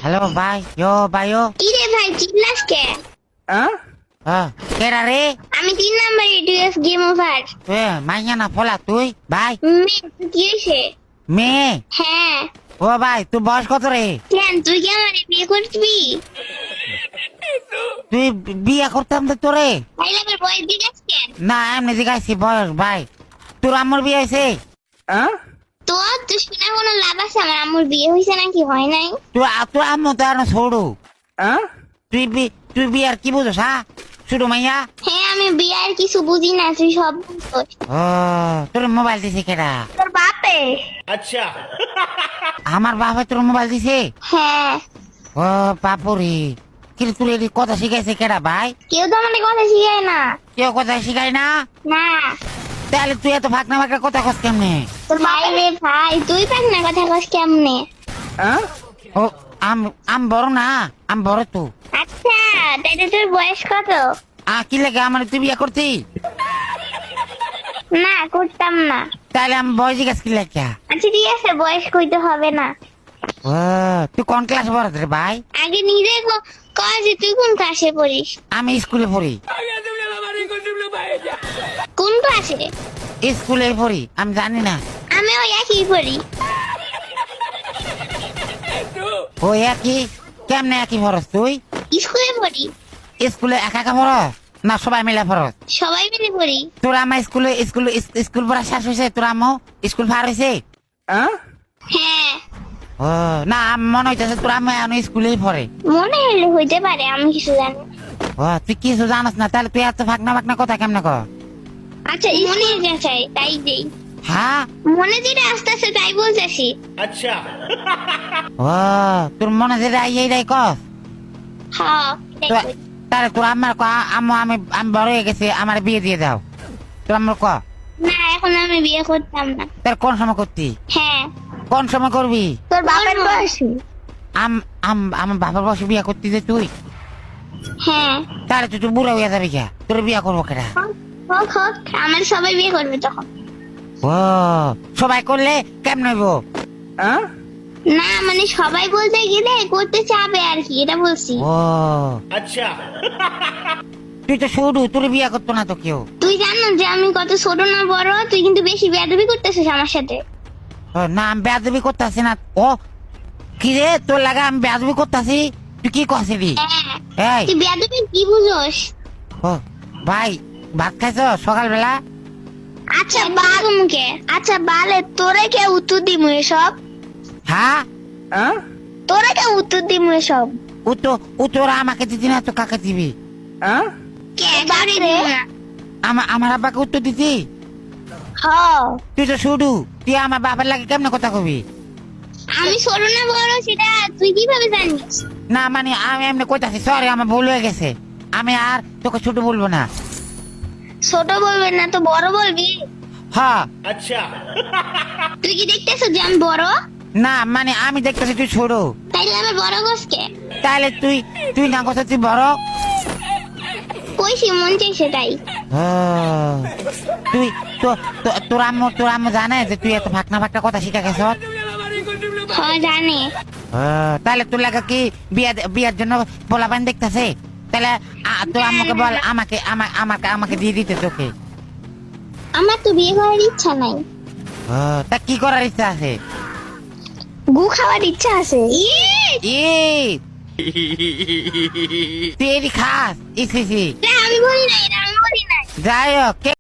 Hello ভাই, ভাইও কি রে ভাই চিল্লাস কে? কেডা রে? আমি 3 নাম্বার এটিএস গেম ওভার। তুই মাইয়া না ফলা তুই ভাই কি হয়েছে? মেয়ে? হ্যাঁ ও ভাই তুই বয়স কত রে? কেন তুই কি আমার বিয়ে করবি? তুই বিয়ে করতাম তো তোরে? তাই লাগে বয়স জিজ্ঞাস কেন? না এমনি জিজ্ঞাসি বয়স ভাই। তোর আম্মুর বিয়ে হয়েছে? তো তুই শুনে কোনো লাভ আছে? আমার আম্মুর বিয়ে হয়েছে নাকি হয় নাই? তোর আম্মু তো আর ছোড়ু। তুই বিয়ার কি বুঝোস হ্যাঁ? ছোট মাইয়া? হ্যাঁ আমি বিয়ে আর কিছু বুঝি না, তুই সব বুঝছিস। ও তোর মোবাইল দিছে কেডা? তোর বাপে। अच्छा আমার বাবা তোর মোবাইল দিছে? হ্যাঁ ও বাপুরি, কিন্তু তুই এটি কথা শিখাইছে কেডা ভাই? কেউ তো আমাদের কথা শিখায় না। কেউ কথা শিখাই না? না তাহলে তুই এত ফাঁকনা ফাঁকনা কথা কস কেমনে? তোর ভাই রে ভাই, তুই পাস না কথা কস কেমনে? ও আম বড় না, আম বড় তো। আচ্ছা তাইলে তোর বয়স কত? কি লাগে আমার তুই বিয়ে করতি? না করতাম না। তাহলে আমি বয়স জিজ্ঞাসা কি লাগে? আচ্ছা ঠিক আছে, বয়স কইতে হবে না। ও তুই কোন ক্লাস পড়াস রে ভাই? আগে নিজে কয় যে তুই কোন ক্লাসে পড়িস? আমি স্কুলে পড়ি। কোন ক্লাসে? স্কুলে পড়ি, আমি জানি না। আমি ওই একই পড়ি। ও একই? কেমনে একই পড়স তুই? স্কুলে পড়ি। স্কুলে একা একা পড়স না সবাই মিলে পড়স? সবাই মিলে পড়ি। তোর আমার স্কুল পড়া শেষ হয়েছে? তোর আম্মু স্কুল পার হয়েছে? হ্যাঁ ও না মনে হইতেছে তোর আম্মু এখন স্কুলেই পড়ে। মনে হলে হইতে পারে, আমি কিছু জানি না। ও তুই কিছু জানাস না, তাহলে তুই এত ফাঁকনা ফাঁকনা কথা কেমনে কর? আচ্ছা মনে যাচাই তাই দেই। হ্যাঁ মনে যেটা আস্তে আস্তে তাই বলতেছি। अच्छा ও তোর মনে যেটা এইটাই কস? হ্যাঁ তো- তাহলে তোর আম্মার ক আম্মু আমি বড় হয়ে গেছি, আমার বিয়ে দিয়ে দাও। তোর আম্মুর ক না এখন আমি বিয়ে করতাম না। তার কোন সময় করতি? হ্যাঁ কোন সময় করবি? তোর বাপের বয়সী। আমার বাবার বসে বিয়ে করতি যে তুই? হ্যাঁ তাহলে তুই বুড়া হইয়া যাবি কে? তোর বিয়ে করবো কেটা? হোক হোক, আমার সবাই বিয়ে করবে তখন। ও সবাই করলে কেমন হইব? না মানে সবাই বলতে গেলে করতে চাবে আর কি, এটা বলছি। ও अच्छा তুই তো শুরু, তোর বিয়ে করতো না তো কেউ। তুই জানো যে আমি কত ছোট না বড়? তুই কিন্তু বেশি বেয়াদবি করতেছিস আমার সাথে। ও, না আমি বেয়াদবি করতেছি না। ও কি রে তোর লাগা আমি বেয়াদবি করতেছি? তুই কি করছিলি? হ্যাঁ এই তুই বেয়াদবি কি বুঝোস? ও ভাই ভাত খাইছ সকালবেলা? আচ্ছা বাল মুখে। আচ্ছা বালে তোরে কে উত্তর দিমু এসব? হ্যাঁ তোরে কে উত্তর দিমু এসব? ও তোরা আমাকে দিতি না তো কাকে দিবি? কে বাড়ি রে? আমার আব্বাকে উত্তর দিতি? হ্যাঁ তুই তো শুধু, তুই আমার বাবার লাগে কেমনে কথা কবি? আমি ছোট না বড় সেটা তুই কিভাবে জানিস? না মানে আমি এমনি কইতাছি, সরি আমার ভুল হয়ে গেছে, আমি আর তোকে ছোট বলবো না। ছোট বলবেন না তো বড় বলবি? হ্যাঁ अच्छा তুই কি দেখতেছ যে আমি বড়? না মানে আমি দেখতেছি তুই ছোট, তাইলে আমার বড় গোসকে তাহলে তুই না কথা তুই বড়। কইছি মন চাইছে তাই। ও, তুই তোর আম্মু জানে যে তুই এত ফাঁকনা ফাঁকনা কথা শিখা গেছ? হ্যাঁ জানে। তাহলে তোর লাগা কি বিয়ার জন্য পোলাপান দেখতেছে? তাহলে তোর আম্মুকে বল আমাকে আমাকে আমাকে দিয়ে দিতে তোকে। আমার তো বিয়ে করার ইচ্ছা নাই। তা কি করার ইচ্ছা আছে? গু খাওয়ার ইচ্ছা আছে। তুই এটি খাস? ইসি আমি বলি নাই, আমি বলি নাই। যাই হোক।